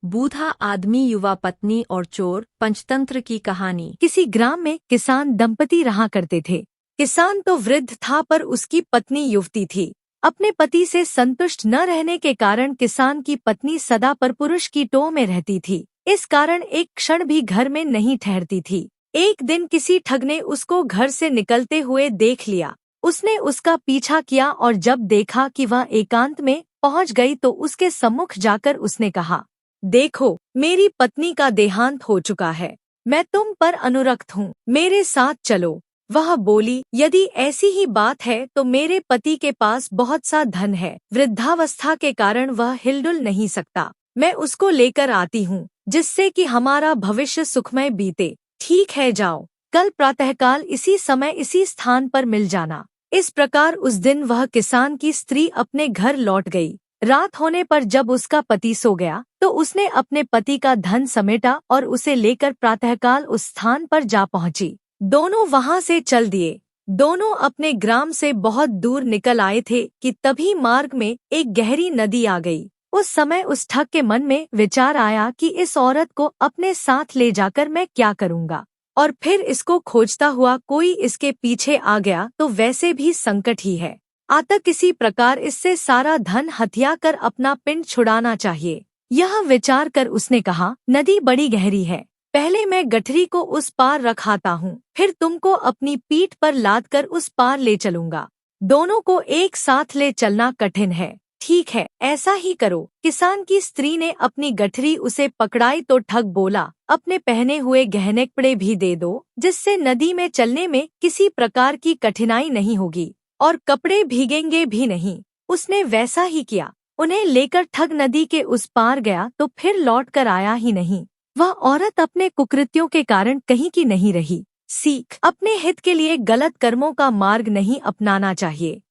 बूढ़ा आदमी, युवा पत्नी और चोर, पंचतंत्र की कहानी। किसी ग्राम में किसान दंपति रहा करते थे। किसान तो वृद्ध था पर उसकी पत्नी युवती थी। अपने पति से संतुष्ट न रहने के कारण किसान की पत्नी सदा परपुरुष की टोह में रहती थी। इस कारण एक क्षण भी घर में नहीं ठहरती थी। एक दिन किसी ठग ने उसको घर से निकलते हुए देख लिया। उसने उसका पीछा किया और जब देखा कि वह एकांत में पहुंच गई तो उसके सम्मुख जाकर उसने कहा, देखो, मेरी पत्नी का देहांत हो चुका है। मैं तुम पर अनुरक्त हूँ, मेरे साथ चलो। वह बोली, यदि ऐसी ही बात है तो मेरे पति के पास बहुत सा धन है। वृद्धावस्था के कारण वह हिलडुल नहीं सकता। मैं उसको लेकर आती हूँ, जिससे कि हमारा भविष्य सुखमय बीते। ठीक है, जाओ। कल प्रातःकाल इसी समय इसी स्थान पर मिल जाना। इस प्रकार उस दिन वह किसान की स्त्री अपने घर लौट गई। रात होने पर जब उसका पति सो गया तो उसने अपने पति का धन समेटा और उसे लेकर प्रातःकाल उस स्थान पर जा पहुंची। दोनों वहां से चल दिए। दोनों अपने ग्राम से बहुत दूर निकल आए थे कि तभी मार्ग में एक गहरी नदी आ गई। उस समय उस ठग के मन में विचार आया कि इस औरत को अपने साथ ले जाकर मैं क्या करूंगा, और फिर इसको खोजता हुआ कोई इसके पीछे आ गया तो वैसे भी संकट ही है। अतः किसी प्रकार इससे सारा धन हथिया कर अपना पिंड छुड़ाना चाहिए। यह विचार कर उसने कहा, नदी बड़ी गहरी है, पहले मैं गठरी को उस पार रखाता हूँ, फिर तुमको अपनी पीठ पर लाद कर उस पार ले चलूंगा। दोनों को एक साथ ले चलना कठिन है। ठीक है, ऐसा ही करो। किसान की स्त्री ने अपनी गठरी उसे पकड़ाई तो ठग बोला, अपने पहने हुए गहने कपड़े भी दे दो, जिससे नदी में चलने में किसी प्रकार की कठिनाई नहीं होगी और कपड़े भीगेंगे भी नहीं। उसने वैसा ही किया। उन्हें लेकर ठग नदी के उस पार गया तो फिर लौट कर आया ही नहीं। वह औरत अपने कुकृत्यों के कारण कहीं की नहीं रही। सीख, अपने हित के लिए गलत कर्मों का मार्ग नहीं अपनाना चाहिए।